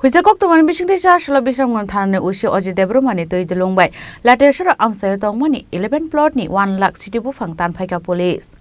Hoijak Koktwma Bisingtwi Chasalo Bishramganj Thana Usi Ajit Debbarma ni Twidulmung bai Latiacherra Amchaio Tongmani 11 plot ni 1 Lakh Siddi Buphang Tanphaikha police.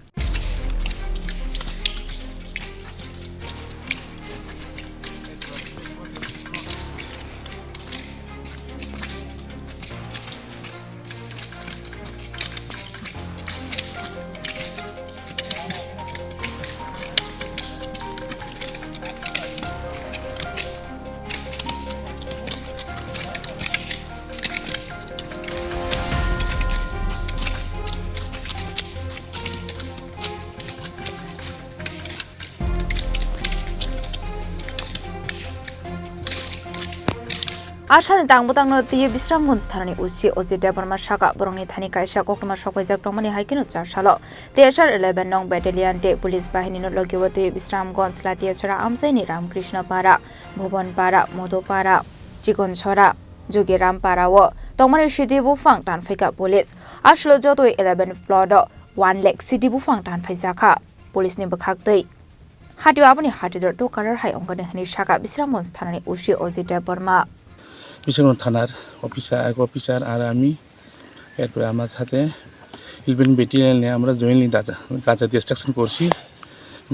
Asal tang no tiye Bishramganj Thana usi Ajit Debbarma saka borongni thani kaisa Koktwma Hoijak Tongmani haikinu Chasalo Tier 11 nong battalion te police bahini no logiwati Bishramganj Latiacherra Amchaio ni Ramkrishna para Bhuban para Modo para Chikonchora Jogiram para wo Tongmani Siddi Buphang Tanphaikha police aslo jotoi 11 plot 1 Lakh Siddi Buphang Tanphaikha police ni bakhaktai Hatio apni hatidor to karar hai ongkane hani saka Bishramganj Thana ni usi Ajit Debbarma Bishramganj Thanar officer আর আমি এরপর আমার সাথে 11 battalion নিয়ে আমরা jointly Gaza distraction করছি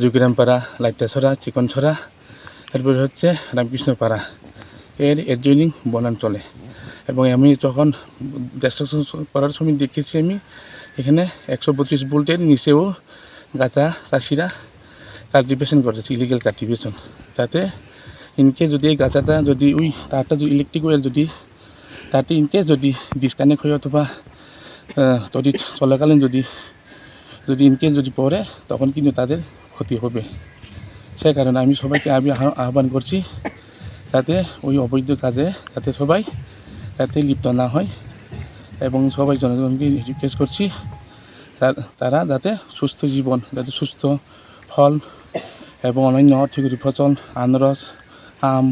যোগিরামপাড়া লাইটাছড়া চিকনছড়া এরপর হচ্ছে রামকৃষ্ণপাড়া এর এডজয়নিং বনাঞ্চলে এবং আমি যখন ডিস্ট্রাকশন করার সময় দেখেছি আমি এখানে 125 ভোল্টের নিচেও গাজা চাষিরা কাল্টিভেশন করতেছে ইলিগাল কাল্টিভেশন যাতে ইনকেস যদি এই গাছাটা যদি ওই তারটা যদি ইলেকট্রিক ওয়েল যদি তারটি ইনকেস যদি ডিসকানেক্ট হয় অথবা তড়িৎ চলাকালীন যদি ইনকেস যদি পড়ে তখন কিন্তু তাদের ক্ষতি হবে সেই কারণে আমি সবাইকে আহ্বান করছি যাতে ওই অবৈধ কাজে যাতে সবাই যাতে লিপ্ত না হয় এবং সবাই জনগণকে রিকোয়েস্ট করছি তারা যাতে সুস্থ জীবন যাতে সুস্থ ফল এবং অন্যান্য অর্থকরী ফসল আনারস আম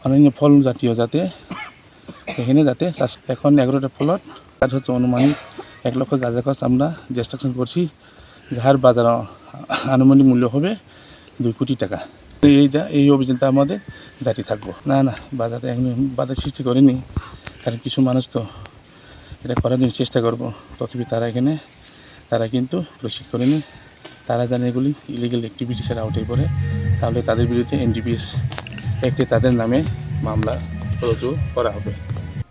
অন্যান্য ফল জাতীয় যাতে এখানে যাতে এখন 11টা প্লট তার হচ্ছে অনুমানিক 1 লক্ষ গাঁজা গাছ আমরা ডিস্ট্রাকশন করছি যার বাজার আনুমানিক মূল্য হবে 2 কোটি টাকা এই অভিযানটা আমাদের জারি থাকবো না বাজার সৃষ্টি করিনি কারণ কিছু মানুষ তো এটা করার জন্য চেষ্টা করবো তথাপি তারা কিন্তু প্রস্তুত করেনি তারা জানে এগুলি ইলিগাল অ্যাক্টিভিটিসের আওতায় পড়ে তাহলে তাদের বিরুদ্ধে এনডিপিএস একটি তাদের নামে মামলা রুজু করা হবে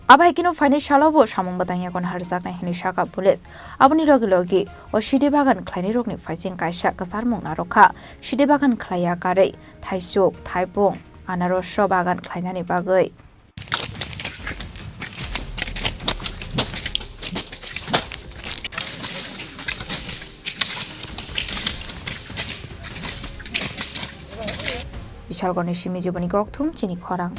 Abai kino financial bo samung batang yakon harjak na hini saka police aboni logi o Siddi Buphang khlaini rokni faising kaisa kasar mung narokha Siddi Buphang khlaya karei thaisuk thaipung anaros bagan khlainani bagoi Bishalgoni shimi jiboni Koktwma Chini Khorang